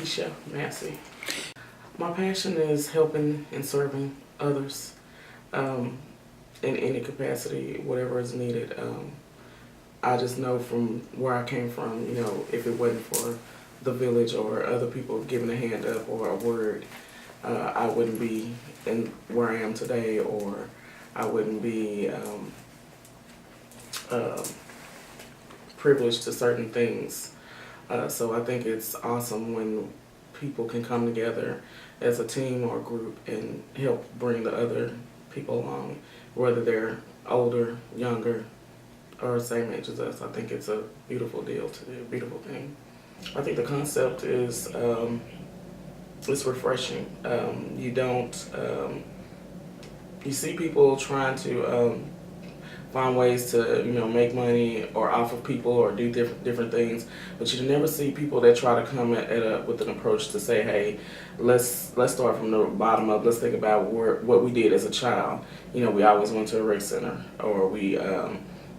Keishia Massey. My passion is helping and serving others in any capacity, whatever is needed. I just know from where I came from, if it wasn't for the village or other people giving a hand up or a word, I wouldn't be in where I am today, or I wouldn't be privileged to certain things. So I think it's awesome when people can come together as a team or a group and help bring the other people along, whether they're older, younger, or same age as us. I think it's a beautiful deal to do, a beautiful thing. I think the concept is it's refreshing. You see people trying to find ways to make money or off of people or do different things, but you never see people that try to come with an approach to say, hey, let's start from the bottom up. Let's think about what we did as a child. We always went to a rec center, or we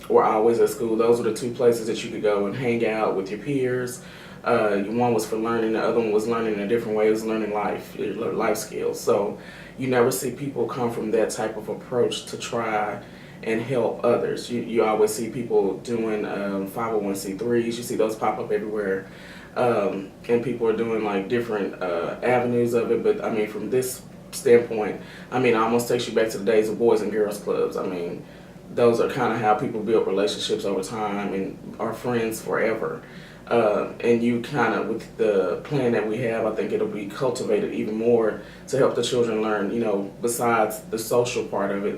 were always at school. Those were the two places that you could go and hang out with your peers. One was for learning, the other one was learning in a different way. It was learning life skills. So you never see people come from that type of approach to try and help others. You always see people doing 501c3s. You see those pop up everywhere, and people are doing like different avenues of it. But I mean, from this standpoint, it almost takes you back to the days of Boys and Girls Clubs. Those are kind of how people build relationships over time and are friends forever. And you kind of, with the plan that we have, I think it'll be cultivated even more to help the children learn, besides the social part of it,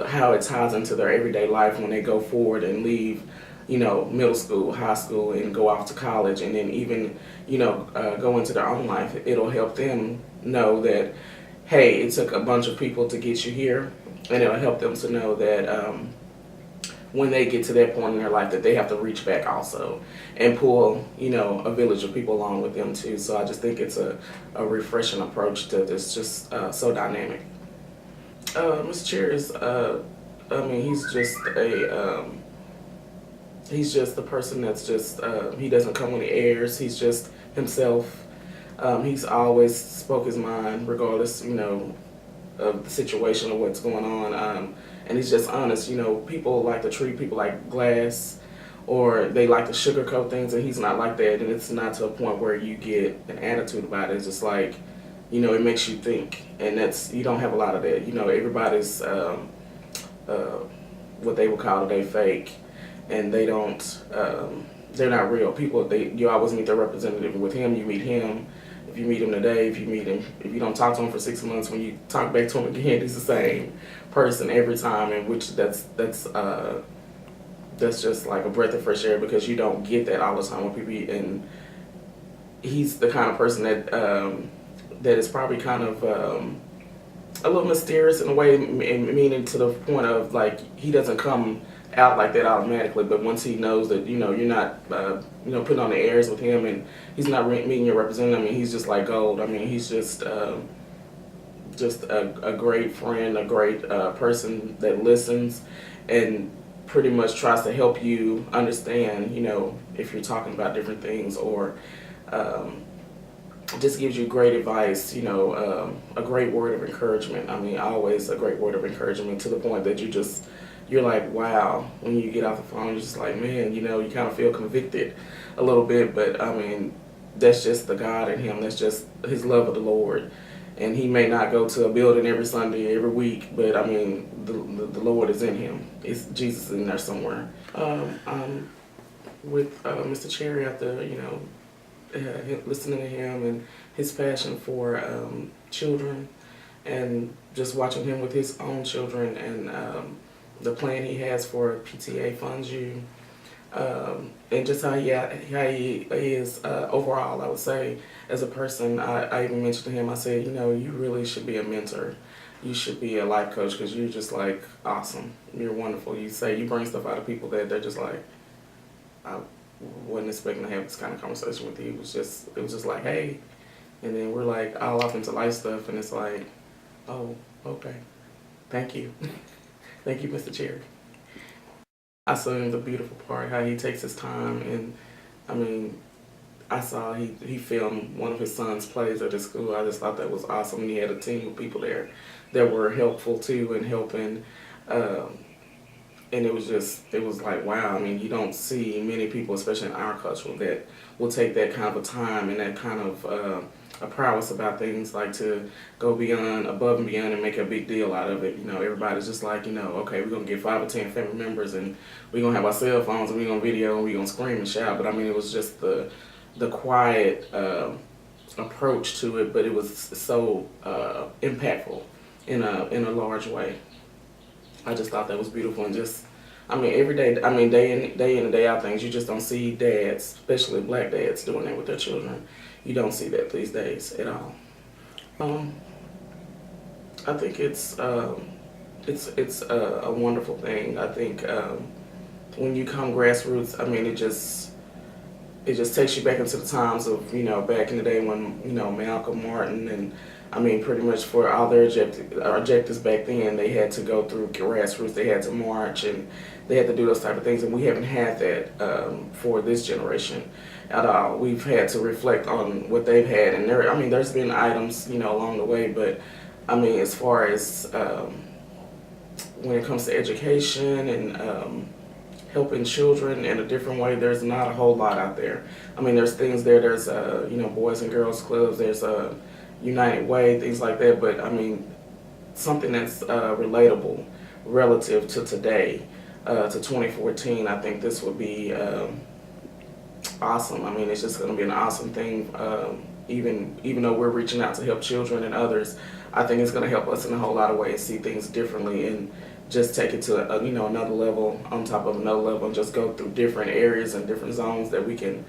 how it ties into their everyday life when they go forward and leave, middle school, high school, and go off to college, and then even, go into their own life. It'll help them know that, hey, it took a bunch of people to get you here, and it'll help them to know that when they get to that point in their life that they have to reach back also and pull, a village of people along with them too. So I just think it's a refreshing approach to this, just so dynamic. Mr. Chair is, he's just the person that's just, he doesn't come when he airs. He's just himself. He's always spoke his mind regardless, of the situation or what's going on. And he's just honest. People like to treat people like glass, or they like to sugarcoat things, and he's not like that. And it's not to a point where you get an attitude about it. It's just like, it makes you think, and you don't have a lot of that. Everybody's what they would call today fake, and they don't. They're not real people. You always meet their representative. With him, you meet him. If you meet him today, if you don't talk to him for 6 months, when you talk back to him again, he's the same person every time, and which that's just like a breath of fresh air, because you don't get that all the time with people. And he's the kind of person that is probably kind of a little mysterious in a way, meaning to the point of like he doesn't come out like that automatically, but once he knows that you're not putting on the airs with him, and he's not meeting your representative, he's just like gold. He's just a great friend, a great person that listens and pretty much tries to help you understand, if you're talking about different things, or just gives you great advice, a great word of encouragement. Always a great word of encouragement, to the point that you're like, wow, when you get off the phone, you're just like, man, you kind of feel convicted a little bit, but that's just the God in him. That's just his love of the Lord. And he may not go to a building every Sunday, every week, but the Lord is in him. Jesus is in there somewhere. With Mr. Cherry out there, listening to him and his passion for children, and just watching him with his own children, and the plan he has for PTA Funds You, and just how he is overall. I would say, as a person, I even mentioned to him, I said, you really should be a mentor. You should be a life coach, because you're just like awesome. You're wonderful. You bring stuff out of people that they're just like, I wasn't expecting to have this kind of conversation with you. It was just like, hey, and then we're like all off into life stuff, and it's like, oh, okay, thank you. Thank you, Mr. Cherry. I saw him the beautiful part, how he takes his time, and I saw he filmed one of his son's plays at his school. I just thought that was awesome. And he had a team of people there that were helpful too and helping. Um, and it was like, wow. I mean, you don't see many people, especially in our culture, that will take that kind of a time and that kind of a prowess about things, like to go beyond, above and beyond, and make a big deal out of it. You know, everybody's just like, you know, okay, we're gonna get 5 or 10 family members, and we're gonna have our cell phones, and we're gonna video, and we're gonna scream and shout. But I mean, it was just the quiet approach to it, but it was so impactful in a large way. I just thought that was beautiful, and just, I mean, every day, I mean, day in and day out things, you just don't see dads, especially black dads, doing that with their children. You don't see that these days at all. Um, I think it's a wonderful thing. I think when you come grassroots, I mean, it just takes you back into the times of, you know, back in the day when, you know, Malcolm, Martin, and I mean, pretty much for all their objectives back then, they had to go through grassroots, they had to march, and they had to do those type of things, and we haven't had that for this generation at all. We've had to reflect on what they've had, and I mean, there's been items, you know, along the way, but I mean, as far as when it comes to education and helping children in a different way, there's not a whole lot out there. I mean, there's things there. There's you know, Boys and Girls Clubs. There's United Way, things like that. But I mean, something that's relatable relative to today, to 2014. I think this would be awesome. I mean, it's just going to be an awesome thing. Even though we're reaching out to help children and others, I think it's going to help us in a whole lot of ways see things differently and just take it to you know, another level on top of another level, and just go through different areas and different zones that we can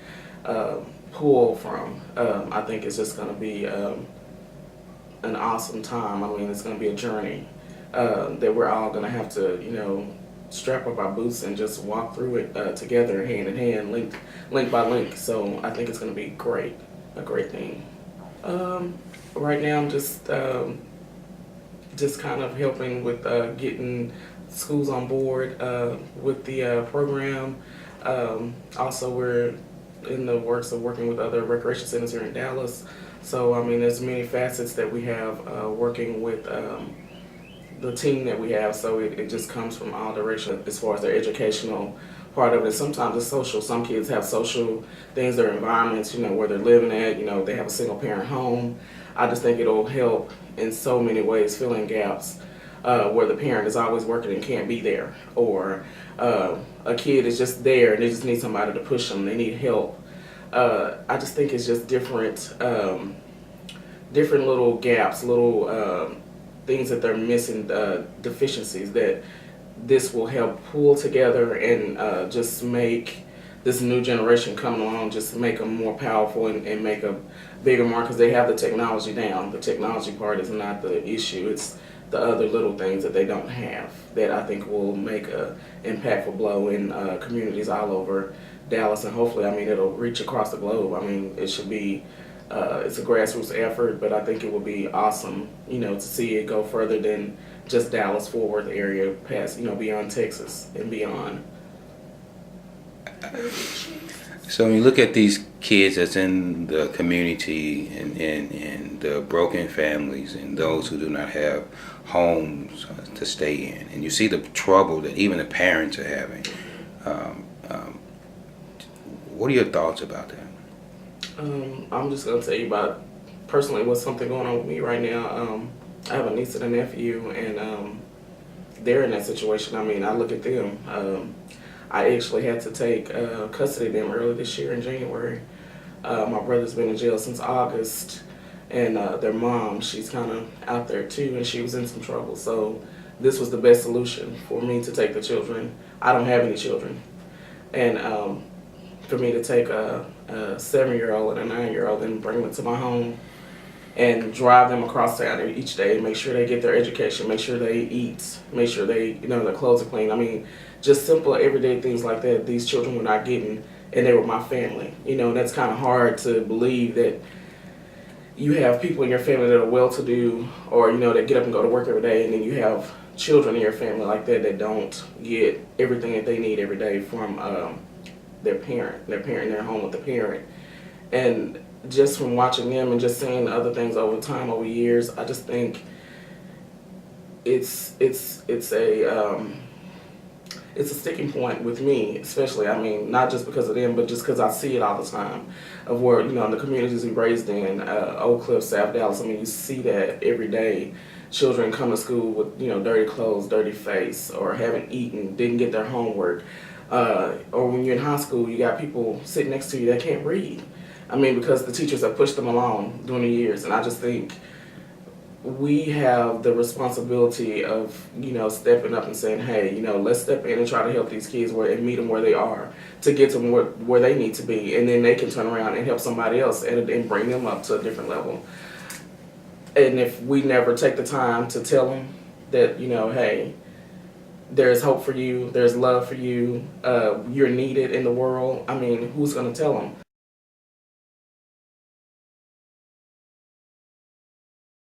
pull from. I think it's just going to be an awesome time. I mean, it's going to be a journey that we're all going to have to, you know, strap up our boots and just walk through it together, hand in hand, link by link. So I think it's going to be great, a great thing. Right now, I'm just kind of helping with getting schools on board with the program. Also, we're in the works of working with other recreation centers here in Dallas. So, I mean, there's many facets that we have working with the team that we have. So it just comes from all directions as far as their educational part of it. Sometimes it's social. Some kids have social things, their environments, you know, where they're living at, you know, they have a single parent home. I just think it'll help in so many ways, fill in gaps where the parent is always working and can't be there, or a kid is just there and they just need somebody to push them, they need help. I just think it's just different little gaps, little things that they're missing, deficiencies that this will help pull together and just make this new generation coming along, just make them more powerful and make a bigger mark, because they have the technology down. The technology part is not the issue. It's the other little things that they don't have that I think will make a impactful blow in communities all over Dallas, and hopefully, I mean, it'll reach across the globe. I mean, it should be, it's a grassroots effort, but I think it will be awesome, you know, to see it go further than just Dallas, Fort Worth area, past, you know, beyond Texas and beyond. So when you look at these kids that's in the community and the broken families and those who do not have homes to stay in, and you see the trouble that even the parents are having, what are your thoughts about that? I'm just going to tell you about personally what's something going on with me right now. I have a niece and a nephew, and they're in that situation. I mean, I look at them. I actually had to take custody of them early this year in January. My brother's been in jail since August, and their mom, she's kind of out there too, and she was in some trouble. So this was the best solution for me to take the children. I don't have any children. And for me to take a 7-year-old and a 9-year-old and bring them to my home and drive them across town each day, make sure they get their education, make sure they eat, make sure they, you know, their clothes are clean. I mean, just simple everyday things like that these children were not getting, and they were my family. You know, and that's kind of hard to believe that you have people in your family that are well-to-do, or, you know, that get up and go to work every day, and then you have children in your family like that that don't get everything that they need every day from their parent in their home with the parent. And just from watching them and just seeing other things over time, over years, I just think it's a sticking point with me, especially. I mean, not just because of them, but just because I see it all the time, of where, you know, in the communities we raised in, Oak Cliff, South Dallas. I mean, you see that every day. Children come to school with, you know, dirty clothes, dirty face, or haven't eaten, didn't get their homework, or when you're in high school, you got people sitting next to you that can't read. I mean, because the teachers have pushed them along during the years, and I just think we have the responsibility of, you know, stepping up and saying, hey, you know, let's step in and try to help these kids and meet them where they are, to get to them where they need to be, and then they can turn around and help somebody else and bring them up to a different level. And if we never take the time to tell them that, you know, hey, there's hope for you, there's love for you, you're needed in the world, I mean, who's going to tell them?